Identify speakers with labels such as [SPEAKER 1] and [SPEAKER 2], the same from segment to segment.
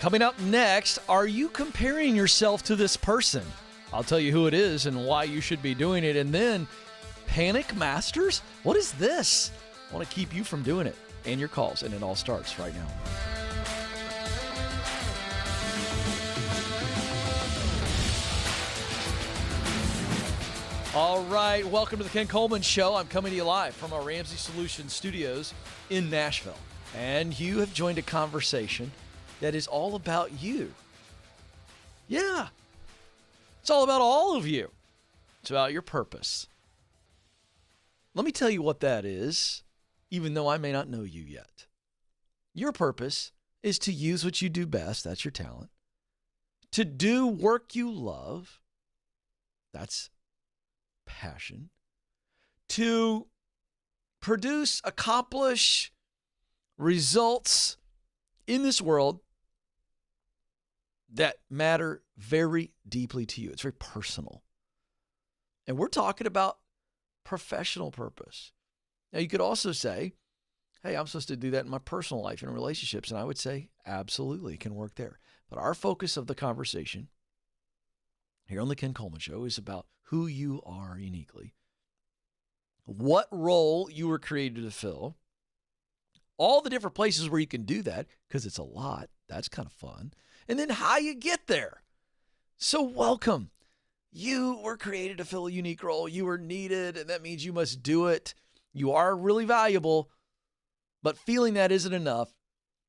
[SPEAKER 1] Coming up next, are you comparing yourself to this person? I'll tell you who it is and why you should be doing it. And then, Panic Masters? What is this? I want to keep you from doing it. And your calls, and it all starts right now. All right, welcome to the Ken Coleman Show. I'm coming to you live from our Ramsey Solutions studios in Nashville. And you have joined a conversation that is all about you. Yeah. It's all about all of you. It's about your purpose. Let me tell you what that is, even though I may not know you yet. Your purpose is to use what you do best. That's your talent. To do work you love. That's passion. To produce, accomplish results in this world that matter very deeply to you. It's very personal. And we're talking about professional purpose. Now, you could also say, hey, I'm supposed to do that in my personal life and relationships. And I would say, absolutely, it can work there. But our focus of the conversation here on the Ken Coleman Show is about who you are uniquely, what role you were created to fill, all the different places where you can do that, because it's a lot. That's kind of fun. And then how you get there. So welcome. You were created to fill a unique role. You were needed, and that means you must do it. You are really valuable, but feeling that isn't enough.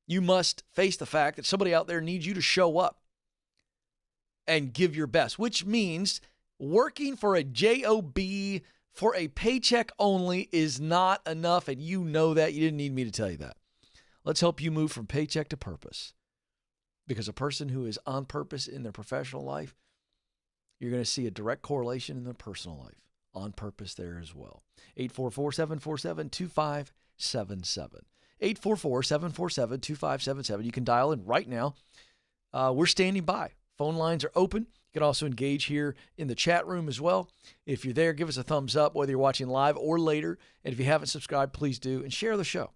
[SPEAKER 1] You must face the fact that somebody out there needs you to show up and give your best, which means working for a job for a paycheck only is not enough, and you know that. You didn't need me to tell you that. Let's help you move from paycheck to purpose, because a person who is on purpose in their professional life, you're going to see a direct correlation in their personal life. On purpose there as well. 844-747-2577. 844-747-2577. You can dial in right now. We're standing by. Phone lines are open. You can also engage here in the chat room as well. If you're there, give us a thumbs up, whether you're watching live or later. And if you haven't subscribed, please do, and share the show.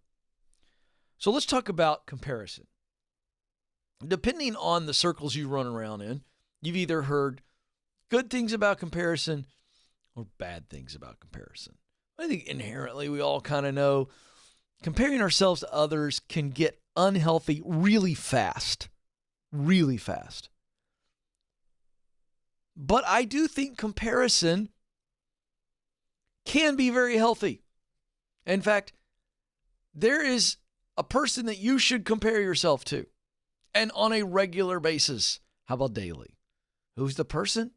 [SPEAKER 1] So let's talk about comparison. Depending on the circles you run around in, you've either heard good things about comparison or bad things about comparison. I think inherently we all kind of know comparing ourselves to others can get unhealthy really fast. Really fast. But I do think comparison can be very healthy. In fact, there is a person that you should compare yourself to, and on a regular basis. How about daily? Who's the person?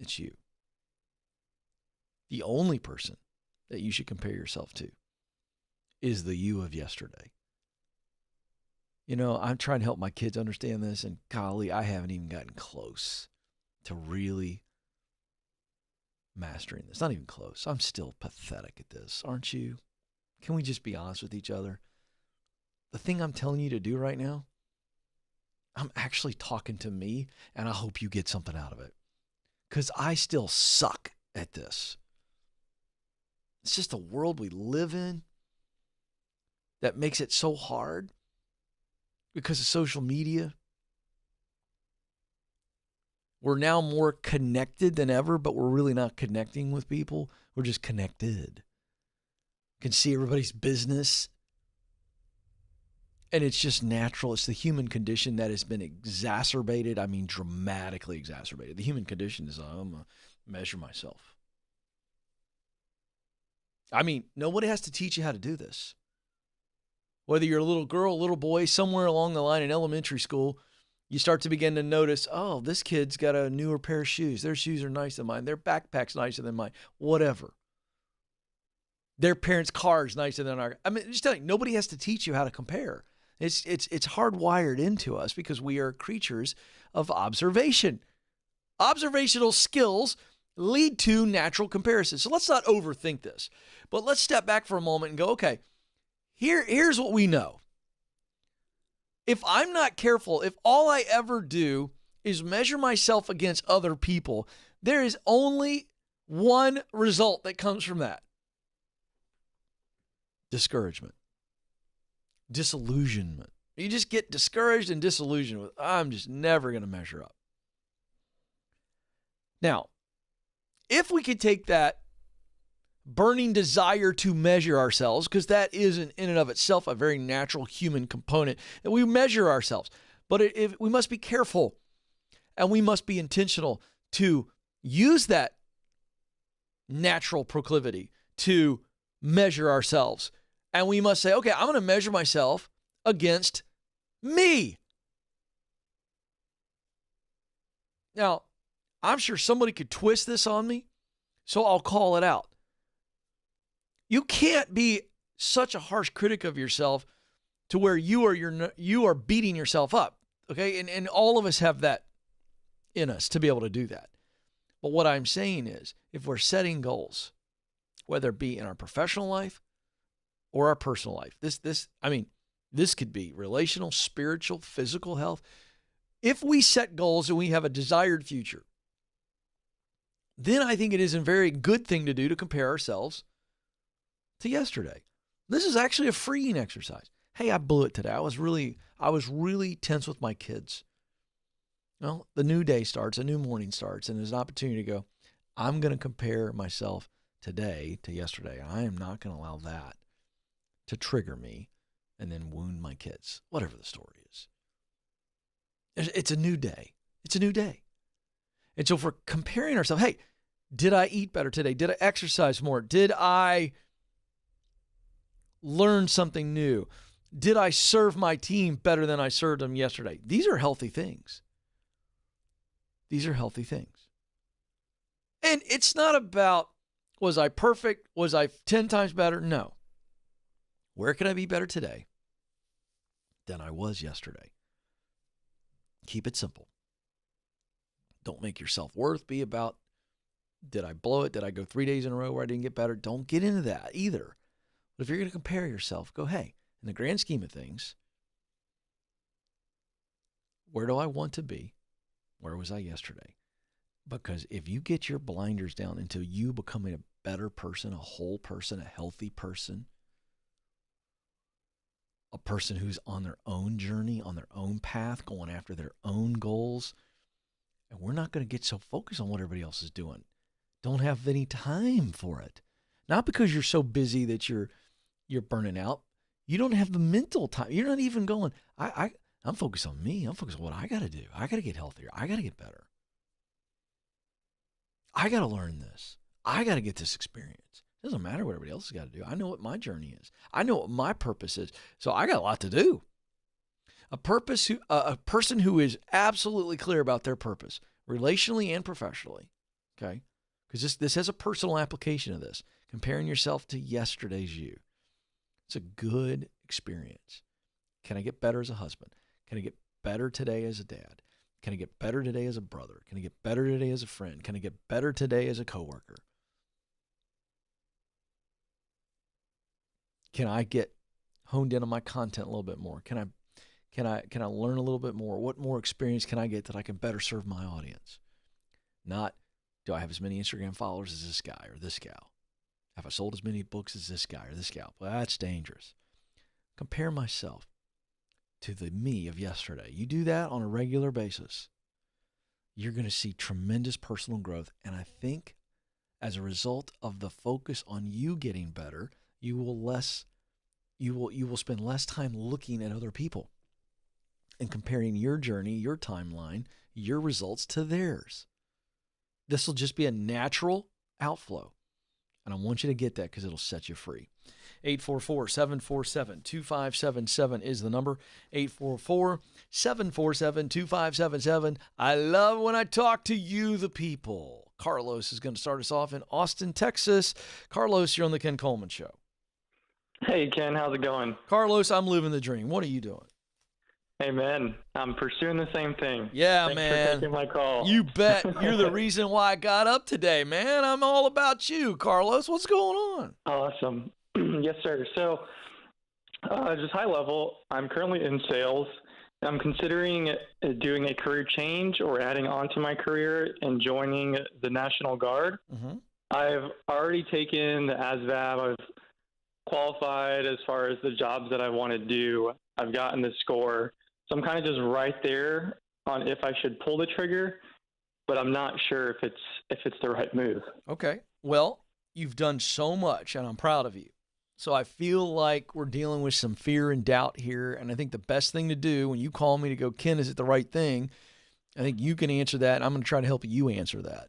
[SPEAKER 1] It's you. The only person that you should compare yourself to is the you of yesterday. You know, I'm trying to help my kids understand this, and golly, I haven't even gotten close to really mastering this. Not even close. I'm still pathetic at this, aren't you? Can we just be honest with each other? The thing I'm telling you to do right now, I'm actually talking to me, and I hope you get something out of it, because I still suck at this. It's just the world we live in that makes it so hard because of social media. We're now more connected than ever, but we're really not connecting with people. We're just connected. You can see everybody's business. And it's just natural. It's the human condition that has been exacerbated. I mean, dramatically exacerbated. The human condition is, I'm going to measure myself. I mean, nobody has to teach you how to do this. Whether you're a little girl, a little boy, somewhere along the line in elementary school, you start to begin to notice, oh, this kid's got a newer pair of shoes. Their shoes are nicer than mine. Their backpack's nicer than mine. Whatever. Their parents' car's nicer than ours. I mean, just telling you, nobody has to teach you how to compare. It's hardwired into us because we are creatures of observation. Observational skills lead to natural comparisons. So let's not overthink this. But let's step back for a moment and go, okay, here's what we know. If I'm not careful, if all I ever do is measure myself against other people, there is only one result that comes from that. Discouragement. Disillusionment. You just get discouraged and disillusioned with, I'm just never going to measure up. Now, if we could take that burning desire to measure ourselves, because that is in and of itself a very natural human component, that we measure ourselves. But we must be careful and we must be intentional to use that natural proclivity to measure ourselves. And we must say, okay, I'm going to measure myself against me. Now, I'm sure somebody could twist this on me, so I'll call it out. You can't be such a harsh critic of yourself to where you are beating yourself up, okay? And all of us have that in us to be able to do that. But what I'm saying is, if we're setting goals, whether it be in our professional life or our personal life, this could be relational, spiritual, physical health. If we set goals and we have a desired future, then I think it is a very good thing to do to compare ourselves to yesterday. This is actually a freeing exercise. Hey, I blew it today. I was really tense with my kids. Well, the new day starts, a new morning starts, and there's an opportunity to go, I'm going to compare myself today to yesterday. I am not going to allow that to trigger me and then wound my kids, whatever the story is. It's a new day. It's a new day. And so if we're comparing ourselves, hey, did I eat better today? Did I exercise more? Did I learn something new? Did I serve my team better than I served them yesterday? These are healthy things. These are healthy things. And it's not about, was I perfect? Was I 10 times better? No. Where can I be better today than I was yesterday? Keep it simple. Don't make your self-worth be about, did I blow it? Did I go 3 days in a row where I didn't get better? Don't get into that either. But if you're going to compare yourself, go, hey, in the grand scheme of things, where do I want to be? Where was I yesterday? Because if you get your blinders down into you becoming a better person, a whole person, a healthy person, a person who's on their own journey, on their own path, going after their own goals, and we're not going to get so focused on what everybody else is doing. Don't have any time for it. Not because you're so busy that you're burning out. You don't have the mental time. You're not even going, I'm focused on me. I'm focused on what I got to do. I got to get healthier. I got to get better. I got to learn this. I got to get this experience. It doesn't matter what everybody else has got to do. I know what my journey is. I know what my purpose is. So I got a lot to do. A person who is absolutely clear about their purpose, relationally and professionally, okay? Because this has a personal application of this. Comparing yourself to yesterday's you. It's a good experience. Can I get better as a husband? Can I get better today as a dad? Can I get better today as a brother? Can I get better today as a friend? Can I get better today as a coworker? Can I get honed in on my content a little bit more? Can I learn a little bit more? What more experience can I get that I can better serve my audience? Not, do I have as many Instagram followers as this guy or this gal? Have I sold as many books as this guy or this gal? Well, that's dangerous. Compare myself to the me of yesterday. You do that on a regular basis, you're going to see tremendous personal growth. And I think as a result of the focus on you getting better, you will spend less time looking at other people and comparing your journey, your timeline, your results to theirs. This will just be a natural outflow. And I want you to get that because it'll set you free. 844-747-2577 is the number. 844-747-2577. I love when I talk to you, the people. Carlos is going to start us off in Austin, Texas. Carlos, you're on the Ken Coleman Show.
[SPEAKER 2] Hey, Ken. How's it going?
[SPEAKER 1] Carlos, I'm living the dream. What are you doing?
[SPEAKER 2] Hey, man. I'm pursuing the same thing.
[SPEAKER 1] Yeah,
[SPEAKER 2] Thanks
[SPEAKER 1] man.
[SPEAKER 2] for taking my call.
[SPEAKER 1] You bet. You're the reason why I got up today, man. I'm all about you, Carlos. What's going on?
[SPEAKER 2] Awesome. Yes, sir. So just high level, I'm currently in sales. I'm considering doing a career change or adding on to my career and joining the National Guard. Mm-hmm. I've already taken the ASVAB. I've qualified as far as the jobs that I want to do. I've gotten the score. So I'm kind of just right there on if I should pull the trigger, but I'm not sure if it's the right move.
[SPEAKER 1] Okay. Well, you've done so much, and I'm proud of you. So I feel like we're dealing with some fear and doubt here, and I think the best thing to do when you call me to go, Ken, is it the right thing? I think you can answer that, and I'm going to try to help you answer that.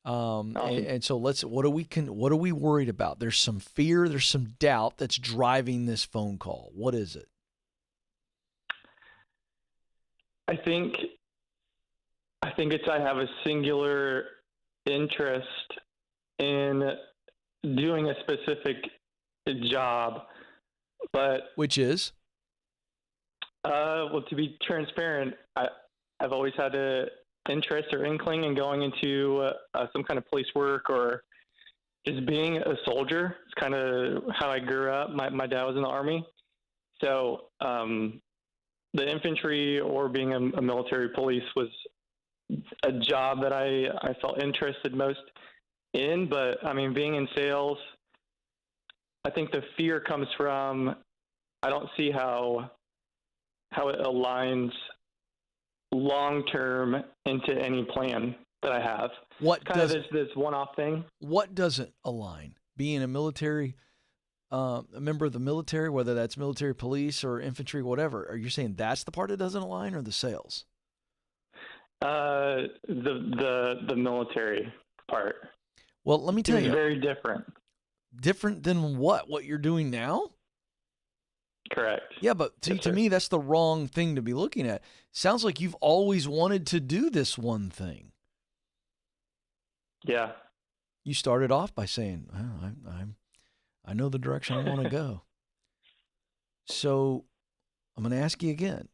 [SPEAKER 2] Awesome.
[SPEAKER 1] And so what are we worried about? There's some fear, there's some doubt that's driving this phone call. What is it?
[SPEAKER 2] I think it's I have a singular interest in doing a specific job, but
[SPEAKER 1] Which is?
[SPEAKER 2] well, to be transparent, I've always had a interest or inkling in going into some kind of police work or just being a soldier. It's kind of how I grew up. My dad was in the Army, so the infantry or being a military police was a job that I felt interested most in. But I mean, being in sales, I think the fear comes from I don't see how it aligns long term into any plan that I have.
[SPEAKER 1] What
[SPEAKER 2] kind
[SPEAKER 1] does
[SPEAKER 2] of this one-off thing?
[SPEAKER 1] What doesn't align? Being a military, a member of the military, whether that's military police or infantry, whatever. Are you saying that's the part that doesn't align, or the sales?
[SPEAKER 2] The military part.
[SPEAKER 1] Well, let me tell
[SPEAKER 2] It's
[SPEAKER 1] you.
[SPEAKER 2] very different.
[SPEAKER 1] Different than what? What you're doing now?
[SPEAKER 2] Correct.
[SPEAKER 1] Yeah, but to me, that's the wrong thing to be looking at. Sounds like you've always wanted to do this one thing.
[SPEAKER 2] Yeah.
[SPEAKER 1] You started off by saying, oh, I know the direction I want to go. So I'm going to ask you again.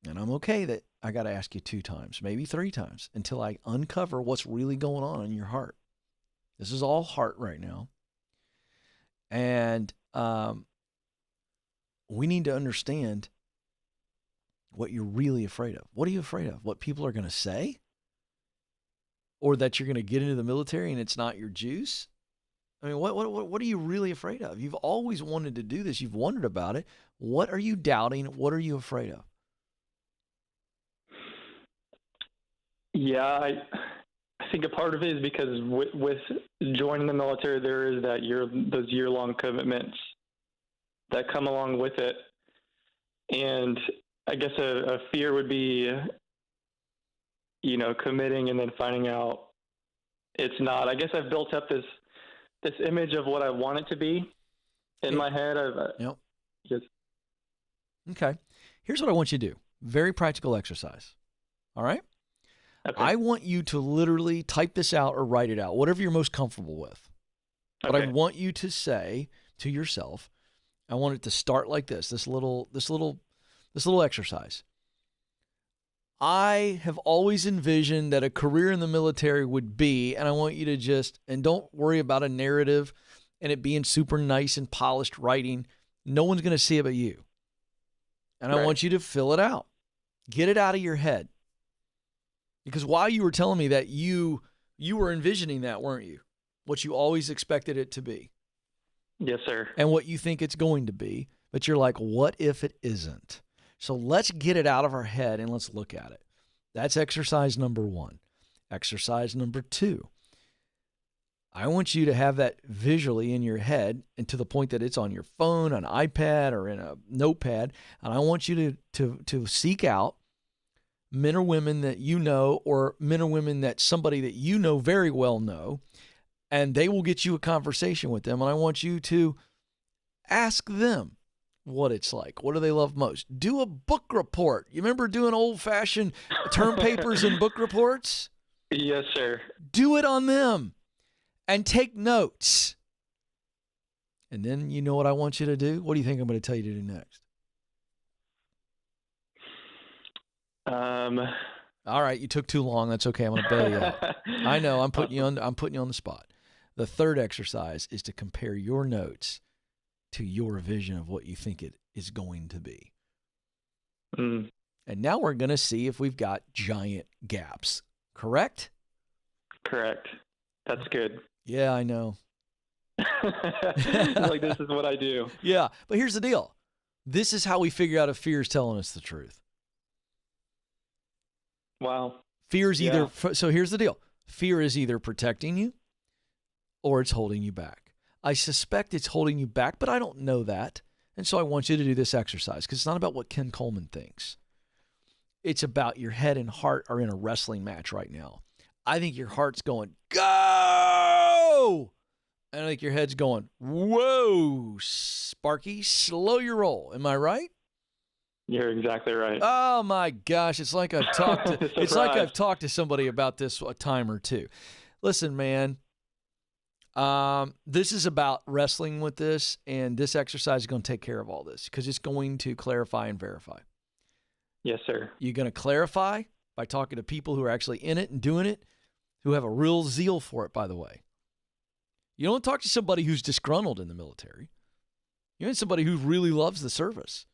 [SPEAKER 1] And I'm okay that I got to ask you 2 times, maybe 3 times, until I uncover what's really going on in your heart. This is all heart right now. And we need to understand what you're really afraid of. What are you afraid of? What people are going to say? Or that you're going to get into the military and it's not your juice? I mean, what are you really afraid of? You've always wanted to do this. You've wondered about it. What are you doubting? What are you afraid of?
[SPEAKER 2] Yeah, I think a part of it is because with joining the military, there is those year-long commitments that come along with it. And I guess a fear would be, committing and then finding out it's not. I guess I've built up this image of what I want it to be in my head.
[SPEAKER 1] Yep. Okay. Here's what I want you to do. Very practical exercise. All right?
[SPEAKER 2] Okay.
[SPEAKER 1] I want you to literally type this out or write it out, whatever you're most comfortable with. But I want you to say to yourself, I want it to start like this little exercise. I have always envisioned that a career in the military would be, and I want you to and don't worry about a narrative and it being super nice and polished writing. No one's going to see it but you. And I want you to fill it out. Get it out of your head. Because while you were telling me that you were envisioning that, weren't you? What you always expected it to be.
[SPEAKER 2] Yes, sir.
[SPEAKER 1] And what you think it's going to be. But you're like, what if it isn't? So let's get it out of our head and let's look at it. That's exercise number 1. Exercise number 2. I want you to have that visually in your head and to the point that it's on your phone, an iPad, or in a notepad. And I want you to seek out men or women that you know, or men or women that somebody that you know very well know, and they will get you a conversation with them. And I want you to ask them what it's like. What do they love most? Do a book report. You remember doing old-fashioned term papers and book reports?
[SPEAKER 2] Yes, sir.
[SPEAKER 1] Do it on them and take notes. And then you know what I want you to do? What do you think I'm going to tell you to do next? All right, you took too long. That's okay. I'm going to bail you out. I know. I'm putting you on the spot. The third exercise is to compare your notes to your vision of what you think it is going to be.
[SPEAKER 2] Mm.
[SPEAKER 1] And now we're going to see if we've got giant gaps. Correct?
[SPEAKER 2] Correct. That's good.
[SPEAKER 1] Yeah, I know.
[SPEAKER 2] Like, this is what I do.
[SPEAKER 1] Yeah, but here's the deal. This is how we figure out if fear is telling us the truth.
[SPEAKER 2] Wow.
[SPEAKER 1] Fear is either, so here's the deal. Fear is either protecting you or it's holding you back. I suspect it's holding you back, but I don't know that. And so I want you to do this exercise because it's not about what Ken Coleman thinks. It's about your head and heart are in a wrestling match right now. I think your heart's going, go! And I think your head's going, whoa, Sparky, slow your roll. Am I right?
[SPEAKER 2] You're exactly right.
[SPEAKER 1] Oh my gosh, it's like I've talked to it's like I've talked to somebody about this a time or two. Listen, man, this is about wrestling with this, and this exercise is going to take care of all this because it's going to clarify and verify.
[SPEAKER 2] Yes, sir.
[SPEAKER 1] You're going to clarify by talking to people who are actually in it and doing it, who have a real zeal for it, by the way. You don't talk to somebody who's disgruntled in the military. You need somebody who really loves the service.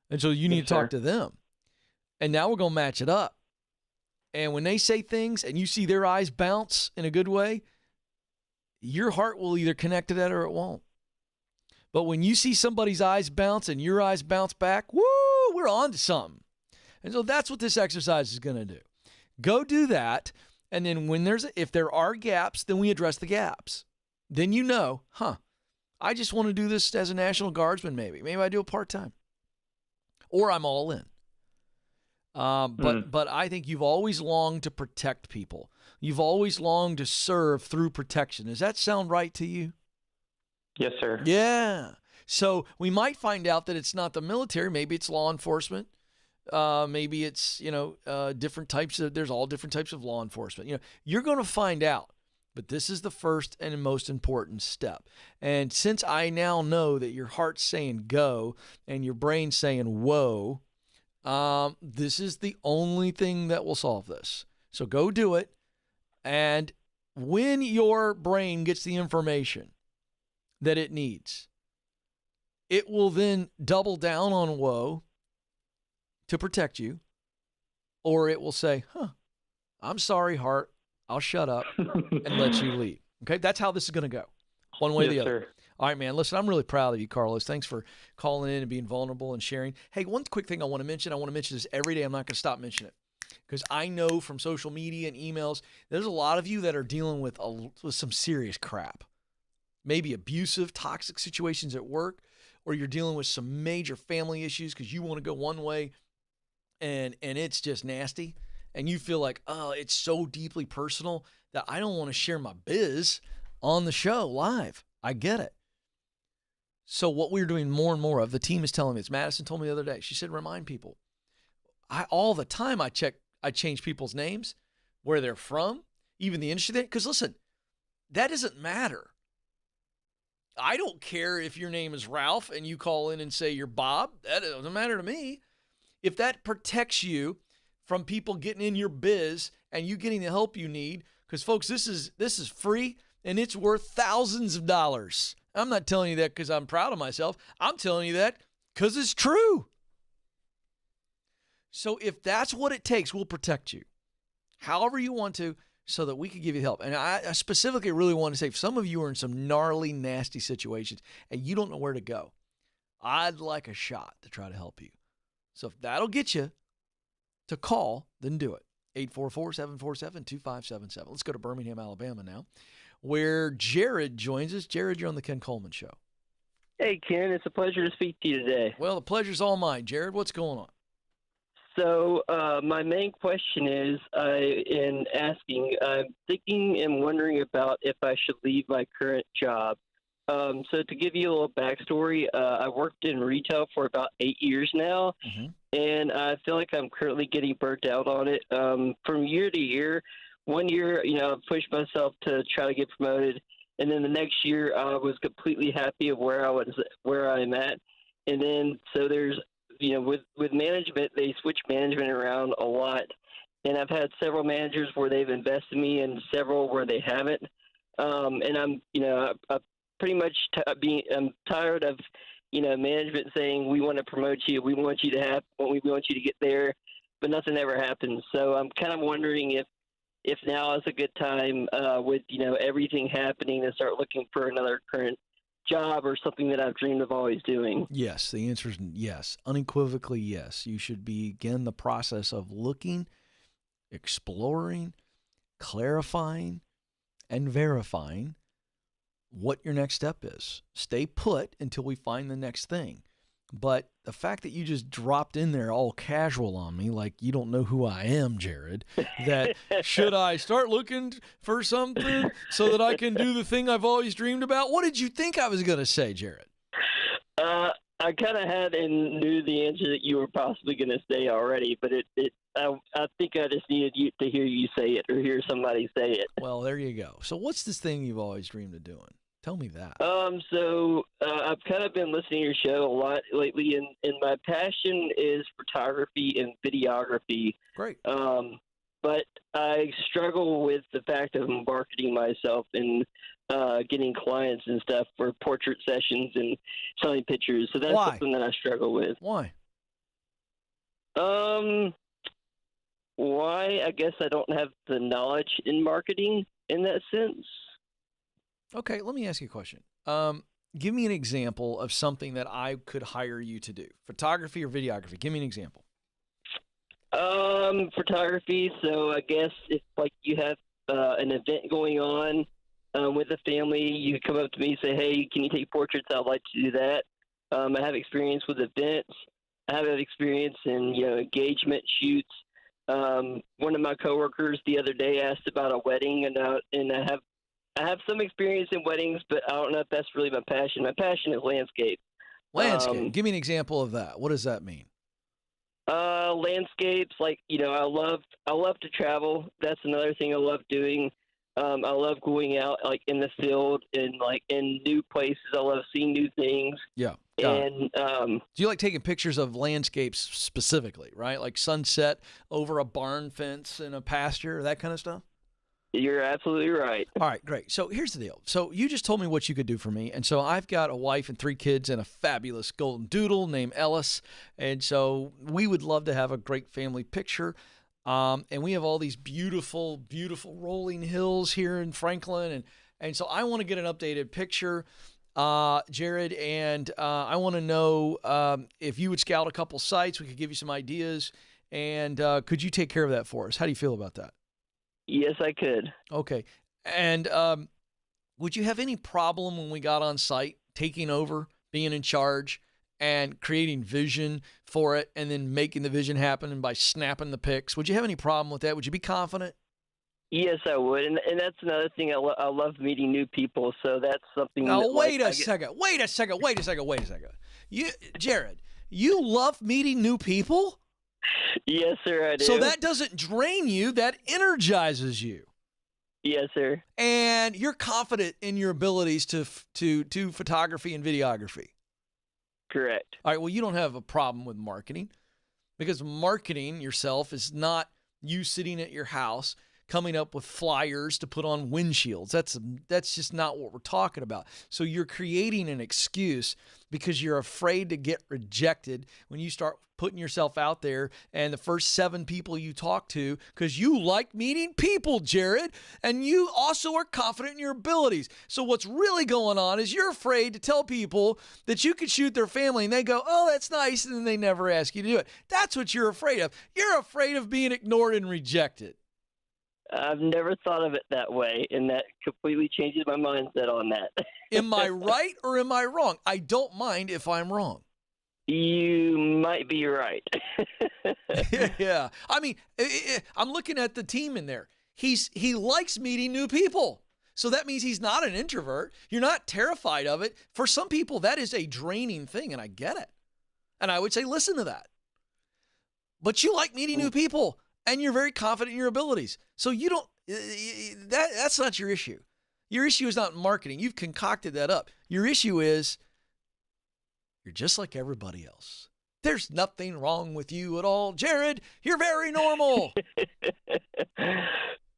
[SPEAKER 1] And so you need to talk to them. And now we're going to match it up. And when they say things and you see their eyes bounce in a good way, your heart will either connect to that or it won't. But when you see somebody's eyes bounce and your eyes bounce back, woo, we're on to something. And so that's what this exercise is going to do. Go do that. And then if there are gaps, then we address the gaps. Then you know, I just want to do this as a National Guardsman maybe. Maybe I do it part-time. Or I'm all in. But I think you've always longed to protect people. You've always longed to serve through protection. Does that sound right to you?
[SPEAKER 2] Yes, sir.
[SPEAKER 1] Yeah. So we might find out that it's not the military. Maybe it's law enforcement. Maybe it's, different types of, there's all different types of law enforcement. You're going to find out. But this is the first and most important step. And since I now know that your heart's saying go and your brain's saying whoa, this is the only thing that will solve this. So go do it. And when your brain gets the information that it needs, it will then double down on whoa to protect you. Or it will say, I'm sorry, heart. I'll shut up and let you lead. Okay, that's how this is going to go, one way or the other.
[SPEAKER 2] Sir.
[SPEAKER 1] All right, man. Listen, I'm really proud of you, Carlos. Thanks for calling in and being vulnerable and sharing. Hey, one quick thing I want to mention. I want to mention this every day. I'm not going to stop mentioning it because I know from social media and emails, there's a lot of you that are dealing with some serious crap. Maybe abusive, toxic situations at work, or you're dealing with some major family issues because you want to go one way and it's just nasty. And you feel like, it's so deeply personal that I don't want to share my biz on the show live. I get it. So what we're doing more and more of, the team is telling me, it's Madison told me the other day, she said, remind people. All the time I change people's names, where they're from, even the industry. Because listen, that doesn't matter. I don't care if your name is Ralph and you call in and say you're Bob. That doesn't matter to me. If that protects you from people getting in your biz and you getting the help you need, because folks, this is free and it's worth thousands of dollars. I'm not telling you that because I'm proud of myself. I'm telling you that because it's true. So if that's what it takes, we'll protect you however you want to so that we can give you help. And I specifically really want to say, if some of you are in some gnarly, nasty situations and you don't know where to go, I'd like a shot to try to help you. So if that'll get you to call, then do it. 844-747-2577. Let's go to Birmingham, Alabama now, where Jared joins us. Jared, you're on the Ken Coleman Show.
[SPEAKER 3] Hey, Ken. It's a pleasure to speak to you today.
[SPEAKER 1] Well, the pleasure's all mine. Jared, what's going on?
[SPEAKER 3] So my main question is, I'm thinking and wondering about if I should leave my current job. So to give you a little backstory, I worked in retail for about 8 years now, and I feel like I'm currently getting burnt out on it. From year to year, 1 year, I pushed myself to try to get promoted, and then the next year I was completely happy of where I'm at. And then so there's, with management, they switch management around a lot, and I've had several managers where they've invested me and several where they haven't. And I'm pretty much I'm tired of, management saying we want to promote you, we want you to get there, but nothing ever happens. So I'm kind of wondering if now is a good time with everything happening to start looking for another current job or something that I've dreamed of always doing?
[SPEAKER 1] Yes, the answer is yes. Unequivocally yes. You should begin the process of looking, exploring, clarifying, and verifying what your next step is. Stay put until we find the next thing. But the fact that you just dropped in there all casual on me, like you don't know who I am, Jared, that should I start looking for something so that I can do the thing I've always dreamed about? What did you think I was going to say, Jared?
[SPEAKER 3] I kind of had and knew the answer that you were possibly going to say already, but I think I just needed you to hear you say it or hear somebody say it.
[SPEAKER 1] Well, there you go. So what's this thing you've always dreamed of doing? Tell me that.
[SPEAKER 3] So I've kind of been listening to your show a lot lately, and my passion is photography and videography.
[SPEAKER 1] Great.
[SPEAKER 3] But I struggle with the fact of marketing myself and getting clients and stuff for portrait sessions and selling pictures. So that's something that I struggle with.
[SPEAKER 1] Why?
[SPEAKER 3] Why? I guess I don't have the knowledge in marketing in that sense.
[SPEAKER 1] Okay, let me ask you a question. Give me an example of something that I could hire you to do. Photography or videography? Give me an example.
[SPEAKER 3] Photography. So I guess if like you have an event going on with a family, you come up to me and say, "Hey, can you take portraits? I'd like to do that." I have experience with events. I have experience in engagement shoots. One of my coworkers the other day asked about a wedding, and I have some experience in weddings, but I don't know if that's really my passion. My passion is landscape.
[SPEAKER 1] Landscape. Give me an example of that. What does that mean?
[SPEAKER 3] Landscapes, like I love to travel. That's another thing I love doing. I love going out like in the field and like in new places. I love seeing new things.
[SPEAKER 1] Yeah.
[SPEAKER 3] And
[SPEAKER 1] do you like taking pictures of landscapes specifically, right? Like sunset over a barn fence in a pasture, that kind of stuff?
[SPEAKER 3] You're absolutely right.
[SPEAKER 1] All right, great. So here's the deal. So you just told me what you could do for me. And so I've got a wife and 3 kids and a fabulous golden doodle named Ellis. And so we would love to have a great family picture. And we have all these beautiful, beautiful rolling hills here in Franklin. And so I want to get an updated picture, Jared. And I want to know if you would scout a couple sites. We could give you some ideas. And could you take care of that for us? How do you feel about that?
[SPEAKER 3] Yes, I could.
[SPEAKER 1] Okay. And would you have any problem when we got on site taking over, being in charge, and creating vision for it and then making the vision happen and by snapping the pics? Would you have any problem with that? Would you be confident?
[SPEAKER 3] Yes, I would. And that's another thing. I love meeting new people. So that's something.
[SPEAKER 1] Now,
[SPEAKER 3] that,
[SPEAKER 1] wait a second. Jared, you love meeting new people?
[SPEAKER 3] Yes, sir, I do.
[SPEAKER 1] So that doesn't drain you, that energizes you.
[SPEAKER 3] Yes, sir.
[SPEAKER 1] And you're confident in your abilities to do photography and videography.
[SPEAKER 3] Correct.
[SPEAKER 1] All right, well, you don't have a problem with marketing because marketing yourself is not you sitting at your house coming up with flyers to put on windshields. That's just not what we're talking about. So you're creating an excuse because you're afraid to get rejected when you start putting yourself out there and the first 7 people you talk to, because you like meeting people, Jared, and you also are confident in your abilities. So what's really going on is you're afraid to tell people that you can shoot their family and they go, "Oh, that's nice," and then they never ask you to do it. That's what you're afraid of. You're afraid of being ignored and rejected.
[SPEAKER 3] I've never thought of it that way, and that completely changes my mindset on that.
[SPEAKER 1] Am I right or am I wrong? I don't mind if I'm wrong.
[SPEAKER 3] You might be right.
[SPEAKER 1] Yeah. I mean, I'm looking at the team in there. He likes meeting new people. So that means he's not an introvert. You're not terrified of it. For some people, that is a draining thing, and I get it. And I would say, listen to that. But you like meeting new people, and you're very confident in your abilities. So you don't, that's not your issue. Your issue is not marketing. You've concocted that up. Your issue is you're just like everybody else. There's nothing wrong with you at all. Jared, you're very normal.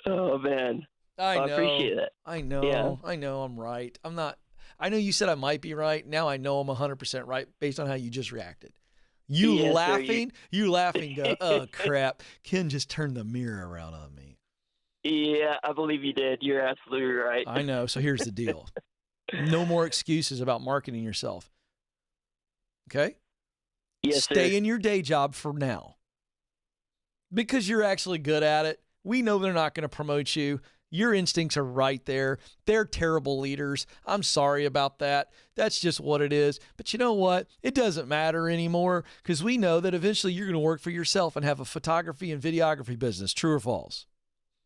[SPEAKER 3] Oh, man.
[SPEAKER 1] I know.
[SPEAKER 3] I appreciate it.
[SPEAKER 1] I know.
[SPEAKER 3] Yeah.
[SPEAKER 1] I know I'm right. I'm not. I know you said I might be right. Now I know I'm 100% right based on how you just reacted. You
[SPEAKER 3] Yes,
[SPEAKER 1] laughing? You laughing go, "Oh, crap. Ken just turned the mirror around on me."
[SPEAKER 3] Yeah, I believe you did. You're absolutely right.
[SPEAKER 1] I know. So here's the deal. No more excuses about marketing yourself. Okay?
[SPEAKER 3] Yes,
[SPEAKER 1] Stay
[SPEAKER 3] sir.
[SPEAKER 1] in your day job for now. Because you're actually good at it. We know they're not going to promote you. Your instincts are right there. They're terrible leaders. I'm sorry about that. That's just what it is. But you know what? It doesn't matter anymore because we know that eventually you're going to work for yourself and have a photography and videography business. True or false?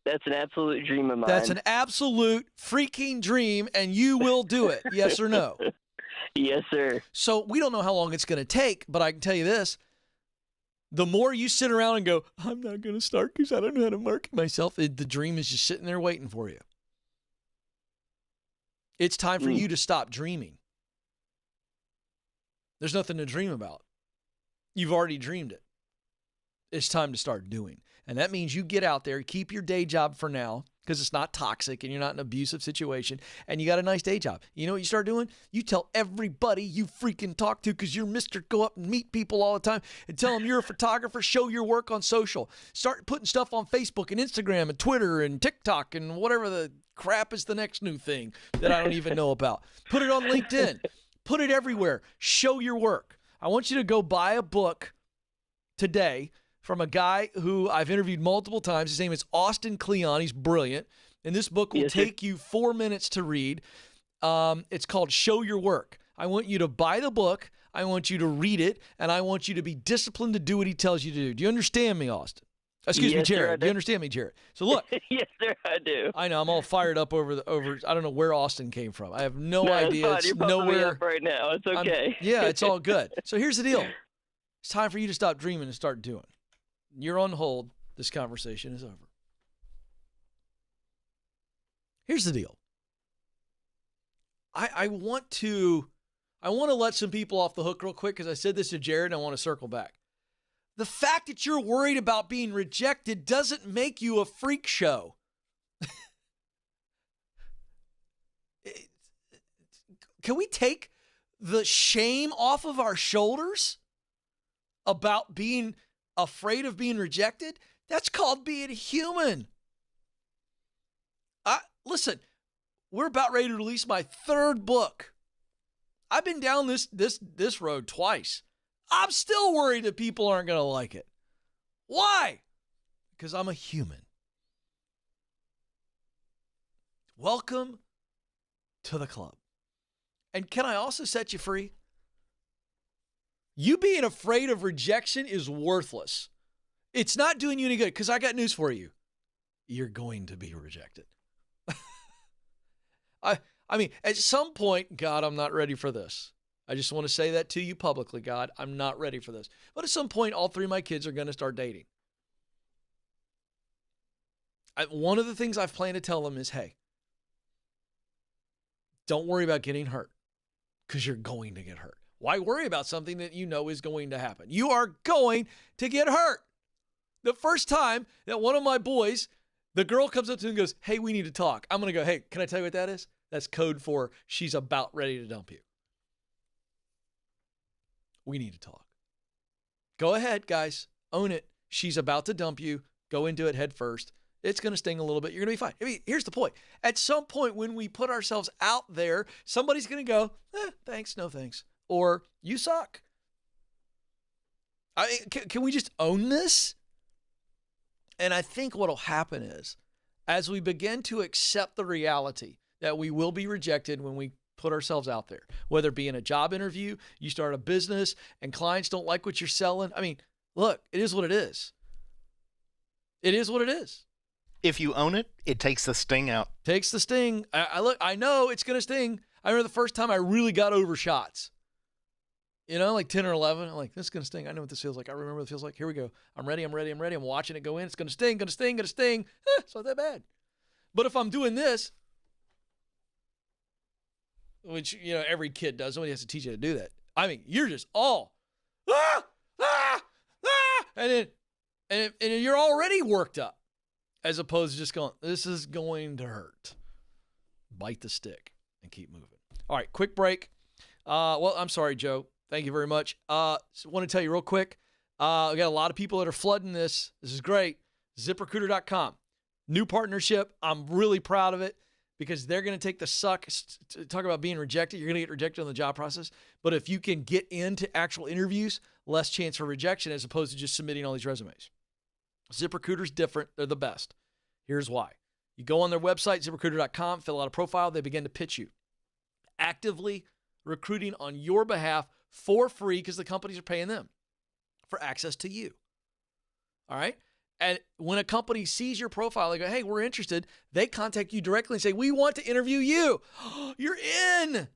[SPEAKER 3] That's an absolute dream of mine.
[SPEAKER 1] That's an absolute freaking dream, and you will do it. Yes or no?
[SPEAKER 3] Yes, sir.
[SPEAKER 1] So we don't know how long it's going to take, but I can tell you this. The more you sit around and go, I'm not going to start because I don't know how to market myself, the dream is just sitting there waiting for you. It's time for you to stop dreaming. There's nothing to dream about. You've already dreamed it. It's time to start doing. And that means you get out there, keep your day job for now because it's not toxic and you're not in an abusive situation and you got a nice day job. You know what you start doing? You tell everybody you freaking talk to because you're Mr. Go up and meet people all the time and tell them you're a photographer, show your work on social. Start putting stuff on Facebook and Instagram and Twitter and TikTok and whatever the crap is the next new thing that I don't even know about. Put it on LinkedIn. Put it everywhere. Show your work. I want you to go buy a book today from a guy who I've interviewed multiple times. His name is Austin Kleon. He's brilliant. And this book will take you 4 minutes to read. It's called Show Your Work. I want you to buy the book. I want you to read it. And I want you to be disciplined to do what he tells you to do. Do you understand me, Austin? Excuse me, Jared. Do you understand me, Jared? So look.
[SPEAKER 3] Yes, sir, I do.
[SPEAKER 1] I know. I'm all fired up over. I don't know where Austin came from. I have no idea.
[SPEAKER 3] It's nowhere up right now. It's okay.
[SPEAKER 1] Yeah, it's all good. So here's the deal. It's time for you to stop dreaming and start doing. You're on hold. This conversation is over. Here's the deal. I want to let some people off the hook real quick because I said this to Jared and I want to circle back. The fact that you're worried about being rejected doesn't make you a freak show. Can we take the shame off of our shoulders about being afraid of being rejected? That's called being human. Listen, we're about ready to release my third book. I've been down this road twice. I'm still worried that people aren't going to like it. Why? Because I'm a human. Welcome to the club. And can I also set you free? You being afraid of rejection is worthless. It's not doing you any good because I got news for you. You're going to be rejected. I mean, at some point, God, I'm not ready for this. I just want to say that to you publicly, God. I'm not ready for this. But at some point, all three of my kids are going to start dating. One of the things I've planned to tell them is, hey, don't worry about getting hurt because you're going to get hurt. Why worry about something that you know is going to happen? You are going to get hurt. The first time that one of my boys, the girl comes up to him and goes, hey, we need to talk. I'm going to go, hey, can I tell you what that is? That's code for she's about ready to dump you. We need to talk. Go ahead, guys. Own it. She's about to dump you. Go into it head first. It's going to sting a little bit. You're going to be fine. I mean, here's the point. At some point when we put ourselves out there, somebody's going to go, thanks, no thanks. Or you suck. I mean, can we just own this? And I think what will happen is, as we begin to accept the reality that we will be rejected when we put ourselves out there, whether it be in a job interview, you start a business and clients don't like what you're selling. I mean, look, it is what it is. It is what it is.
[SPEAKER 4] If you own it, it takes the sting out.
[SPEAKER 1] Takes the sting. I know it's going to sting. I remember the first time I really got over shots. You know, like 10 or 11. I'm like, this is going to sting. I know what this feels like. I remember what it feels like. Here we go. I'm ready. I'm watching it go in. It's going to sting, going to sting, going to sting. It's not that bad. But if I'm doing this, which, you know, every kid does. Nobody has to teach you to do that. I mean, you're just all, and you're already worked up as opposed to just going, this is going to hurt. Bite the stick and keep moving. All right, quick break. Well, I'm sorry, Joe. Thank you very much. Want to tell you real quick. We got a lot of people that are flooding this. This is great. ZipRecruiter.com. New partnership. I'm really proud of it because they're going to take the suck. Talk about being rejected. You're going to get rejected on the job process. But if you can get into actual interviews, less chance for rejection as opposed to just submitting all these resumes. ZipRecruiter's different. They're the best. Here's why. You go on their website, ZipRecruiter.com, fill out a profile. They begin to pitch you. Actively recruiting on your behalf for free because the companies are paying them for access to you. All right? And when a company sees your profile, they go, hey, we're interested. They contact you directly and say, we want to interview you. You're in.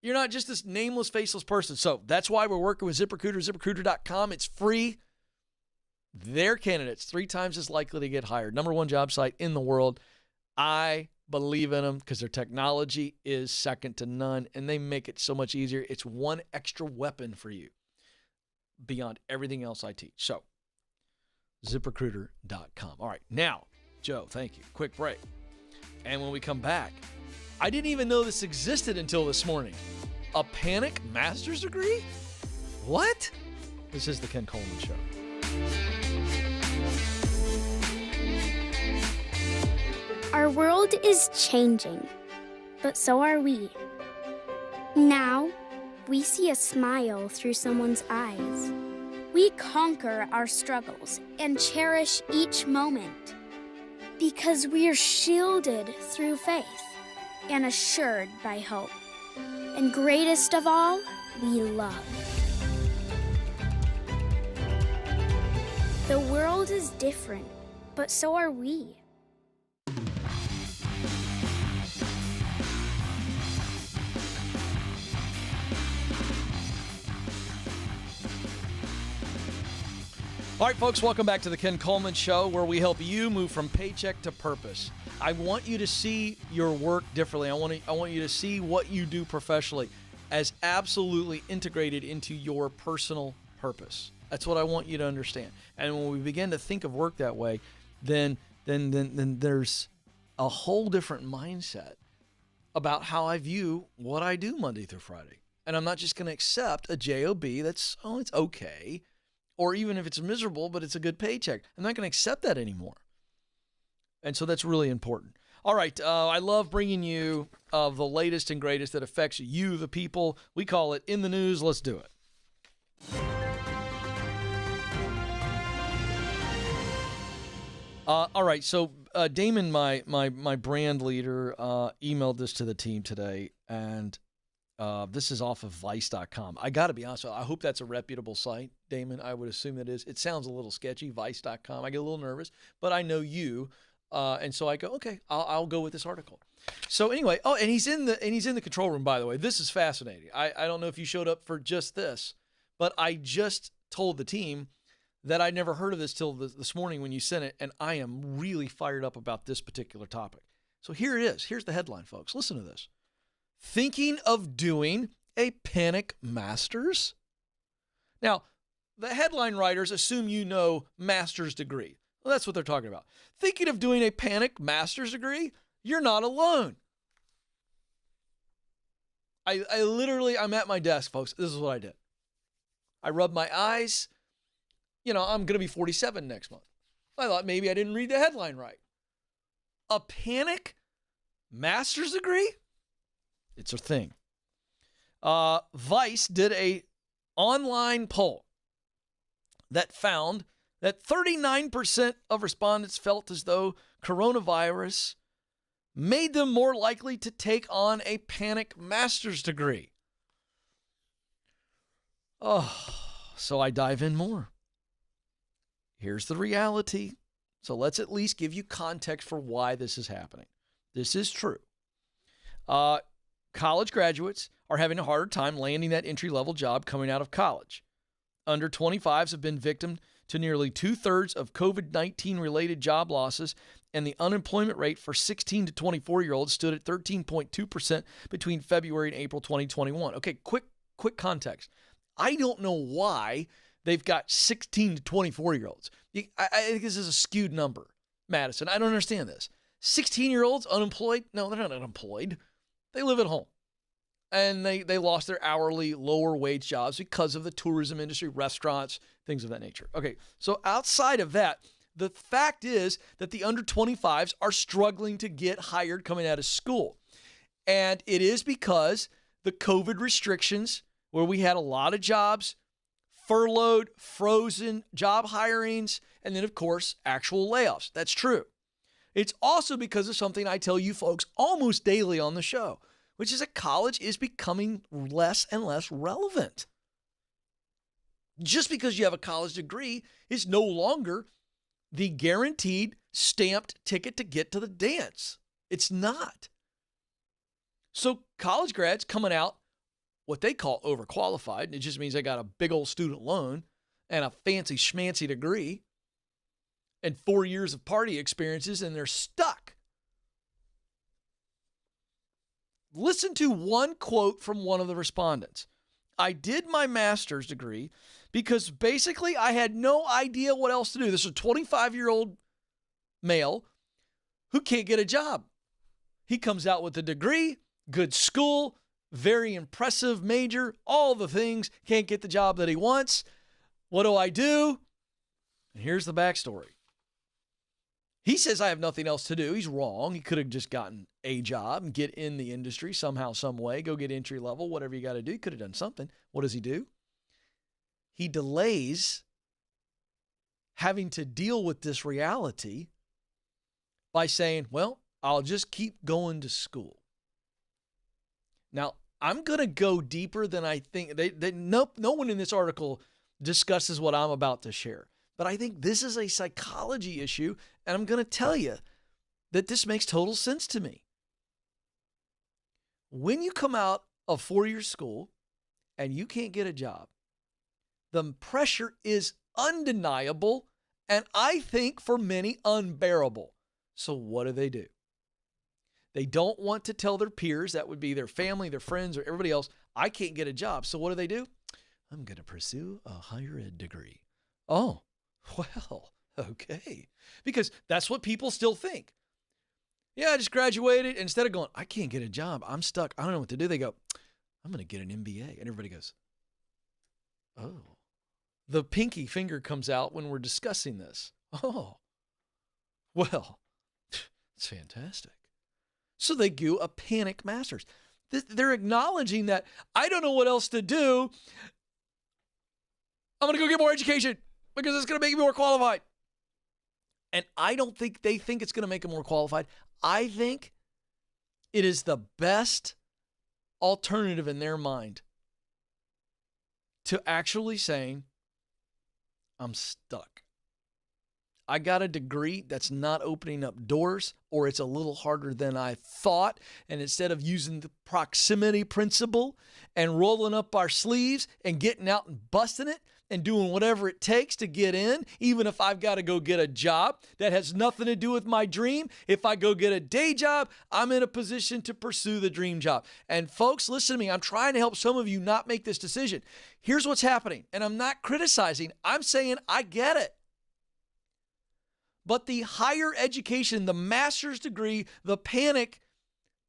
[SPEAKER 1] You're not just this nameless, faceless person. So that's why we're working with ZipRecruiter, ZipRecruiter.com. It's free. Their candidates 3 times as likely to get hired. Number 1 job site in the world. I believe in them because their technology is second to none, and they make it so much easier. It's one extra weapon for you beyond everything else I teach. So, ZipRecruiter.com. All right, now, Joe, thank you. Quick break. And when we come back, I didn't even know this existed until this morning. A panic master's degree? What? This is the Ken Coleman Show.
[SPEAKER 5] Our world is changing, but so are we. Now, we see a smile through someone's eyes. We conquer our struggles and cherish each moment because we're shielded through faith and assured by hope. And greatest of all, we love. The world is different, but so are we.
[SPEAKER 1] All right, folks, welcome back to the Ken Coleman Show, where we help you move from paycheck to purpose. I want you to see your work differently. I want you to see what you do professionally as absolutely integrated into your personal purpose. That's what I want you to understand. And when we begin to think of work that way, then there's a whole different mindset about how I view what I do Monday through Friday. And I'm not just going to accept a job that's, it's okay. Or even if it's miserable, but it's a good paycheck. I'm not going to accept that anymore. And so that's really important. All right, I love bringing you the latest and greatest that affects you, the people. We call it In the News. Let's do it. All right, so Damon, my brand leader, emailed this to the team today, and this is off of Vice.com. I got to be honest, I hope that's a reputable site, Damon. I would assume that is. It sounds a little sketchy, Vice.com. I get a little nervous, but I know you, and so I go, okay, I'll go with this article. So anyway, and he's in the control room, by the way. This is fascinating. I don't know if you showed up for just this, but I just told the team that I'd never heard of this till this morning when you sent it, and I am really fired up about this particular topic. So here it is. Here's the headline, folks. Listen to this. Thinking of doing a panic master's? Now, the headline writers assume you know master's degree. Well, that's what they're talking about. Thinking of doing a panic master's degree? You're not alone. I'm at my desk, folks. This is what I did. I rubbed my eyes. I'm going to be 47 next month. I thought maybe I didn't read the headline right. A panic master's degree? It's a thing. Vice did a online poll that found that 39% of respondents felt as though coronavirus made them more likely to take on a panic master's degree. So I dive in more. Here's the reality. So let's at least give you context for why this is happening. This is true. College graduates are having a harder time landing that entry-level job coming out of college. Under 25s have been victim to nearly 2/3 of COVID-19 related job losses, and the unemployment rate for 16 to 24-year-olds stood at 13.2% between February and April 2021. Okay, quick context. I don't know why they've got 16 to 24-year-olds. I think this is a skewed number, Madison. I don't understand this. 16-year-olds unemployed? No, they're not unemployed. They live at home. And they lost their hourly, lower wage jobs because of the tourism industry, restaurants, things of that nature. Okay, so outside of that, The fact is that the under 25s are struggling to get hired coming out of school. And it is because the COVID restrictions, where we had a lot of jobs furloughed, frozen, job hirings, and then, of course, actual layoffs. That's true. It's also because of something I tell you folks almost daily on the show, which is that college is becoming less and less relevant. Just because you have a college degree is no longer the guaranteed stamped ticket to get to the dance. It's not. So college grads coming out, what they call overqualified, and it just means they got a big old student loan and a fancy schmancy degree and 4 years of party experiences, and they're stuck. Listen to one quote from one of the respondents. I did my master's degree because basically I had no idea what else to do. This is a 25-year-old male who can't get a job. He comes out with a degree, good school, very impressive major, all the things, can't get the job that he wants. What do? And here's the backstory. He says, I have nothing else to do. He's wrong. He could have just gotten a job and get in the industry somehow, some way, go get entry level, whatever you got to do. He could have done something. What does he do? He delays having to deal with this reality by saying, well, I'll just keep going to school. Now, I'm going to go deeper than I think. No one in this article discusses what I'm about to share. But I think this is a psychology issue, and I'm going to tell you that this makes total sense to me. When you come out of 4-year school and you can't get a job, the pressure is undeniable, and I think for many unbearable. So what do? They don't want to tell their peers, that would be their family, their friends, or everybody else, I can't get a job. So what do? I'm going to pursue a higher ed degree. Oh, well, okay. Because that's what people still think. Yeah, I just graduated. And instead of going, I can't get a job, I'm stuck, I don't know what to do, they go, I'm going to get an MBA. And everybody goes, oh. The pinky finger comes out when we're discussing this. Oh, well, it's fantastic. So they do a panic master's. They're acknowledging that I don't know what else to do. I'm going to go get more education because it's going to make me more qualified. And I don't think they think it's going to make them more qualified. I think it is the best alternative in their mind to actually saying, I'm stuck. I got a degree that's not opening up doors, or it's a little harder than I thought. And instead of using the proximity principle and rolling up our sleeves and getting out and busting it and doing whatever it takes to get in, even if I've got to go get a job that has nothing to do with my dream, if I go get a day job, I'm in a position to pursue the dream job. And folks, listen to me. I'm trying to help some of you not make this decision. Here's what's happening. And I'm not criticizing. I'm saying I get it. But the higher education, the master's degree, the panic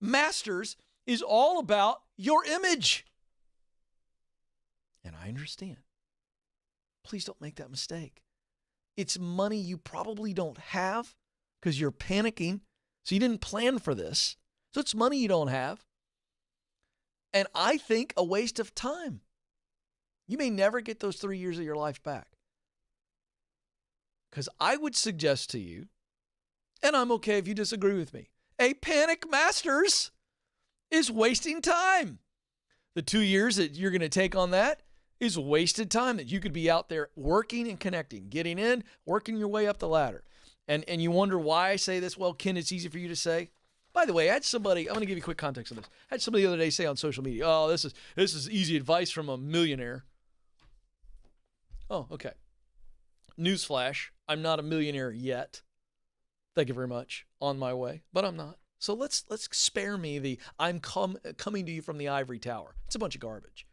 [SPEAKER 1] master's is all about your image. And I understand. Please don't make that mistake. It's money you probably don't have because you're panicking. So you didn't plan for this. So it's money you don't have. And I think a waste of time. You may never get those 3 years of your life back. Because I would suggest to you, and I'm okay if you disagree with me, a panic master's is wasting time. The 2 years that you're going to take on that is wasted time that you could be out there working and connecting, getting in, working your way up the ladder. And you wonder why I say this? Well, Ken, it's easy for you to say. By the way, I had somebody, I'm going to give you quick context on this. I had somebody the other day say on social media, oh, this is easy advice from a millionaire. Oh, okay. Newsflash, I'm not a millionaire yet. Thank you very much. On my way, but I'm not. So let's spare me the I'm coming to you from the ivory tower. It's a bunch of garbage.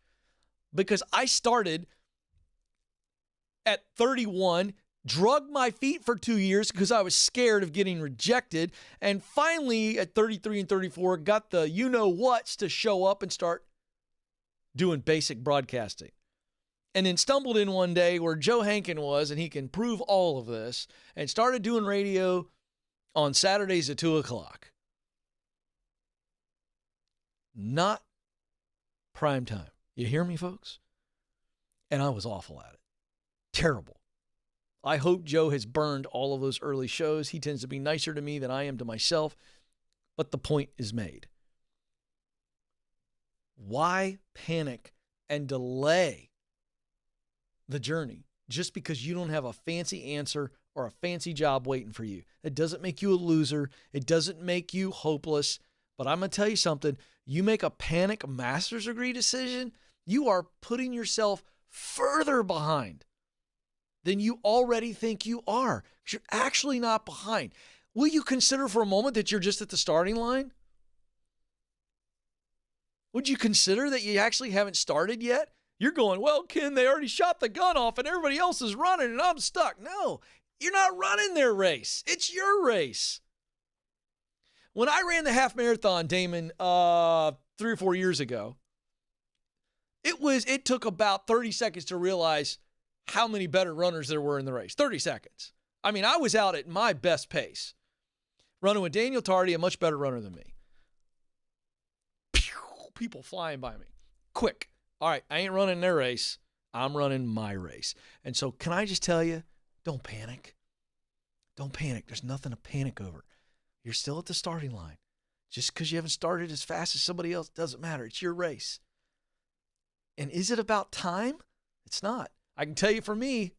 [SPEAKER 1] Because I started at 31, drugged my feet for 2 years because I was scared of getting rejected, and finally at 33 and 34 got the you-know-whats to show up and start doing basic broadcasting. and then stumbled in one day where Joe Hankin was, and he can prove all of this, and started doing radio on Saturdays at 2 o'clock. Not prime time. You hear me, folks? And I was awful at it. Terrible. I hope Joe has burned all of those early shows. He tends to be nicer to me than I am to myself, but the point is made. Why panic and delay the journey just because you don't have a fancy answer or a fancy job waiting for you? It doesn't make you a loser. It doesn't make you hopeless. But I'm going to tell you something. You make a panic master's degree decision, you are putting yourself further behind than you already think you are. Because you're actually not behind. Will you consider for a moment that you're just at the starting line? Would you consider that you actually haven't started yet? You're going, well, Ken, they already shot the gun off and everybody else is running and I'm stuck. No, you're not running their race. It's your race. When I ran the half marathon, Damon, 3 or 4 years ago, it took about 30 seconds to realize how many better runners there were in the race. 30 seconds. I mean, I was out at my best pace, running with Daniel Tardy, a much better runner than me. People flying by me. Quick. All right, I ain't running their race. I'm running my race. And so can I just tell you, don't panic. Don't panic. There's nothing to panic over. You're still at the starting line. Just because you haven't started as fast as somebody else doesn't matter. It's your race. And is it about time? It's not. I can tell you for me,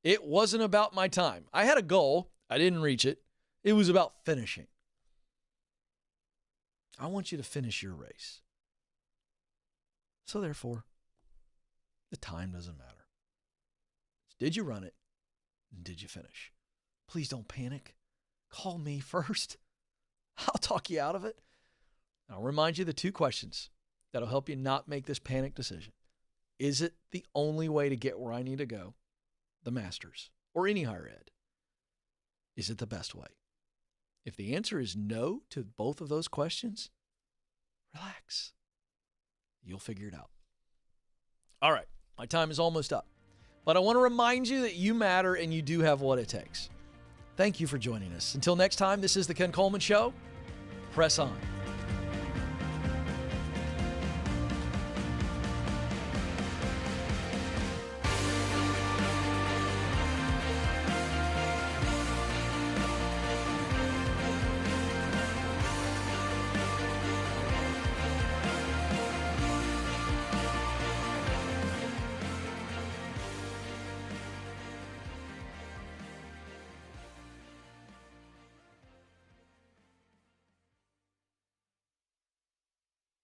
[SPEAKER 1] it wasn't about my time. I had a goal. I didn't reach it. It was about finishing. I want you to finish your race. So therefore, the time doesn't matter. Did you run it? And did you finish? Please don't panic. Call me first. I'll talk you out of it. I'll remind you the 2 questions that'll help you not make this panic decision. Is it the only way to get where I need to go, the master's, or any higher ed? Is it the best way? If the answer is no to both of those questions, relax. You'll figure it out. All right, my time is almost up. But I want to remind you that you matter and you do have what it takes. Thank you for joining us. Until next time, this is the Ken Coleman Show. Press on.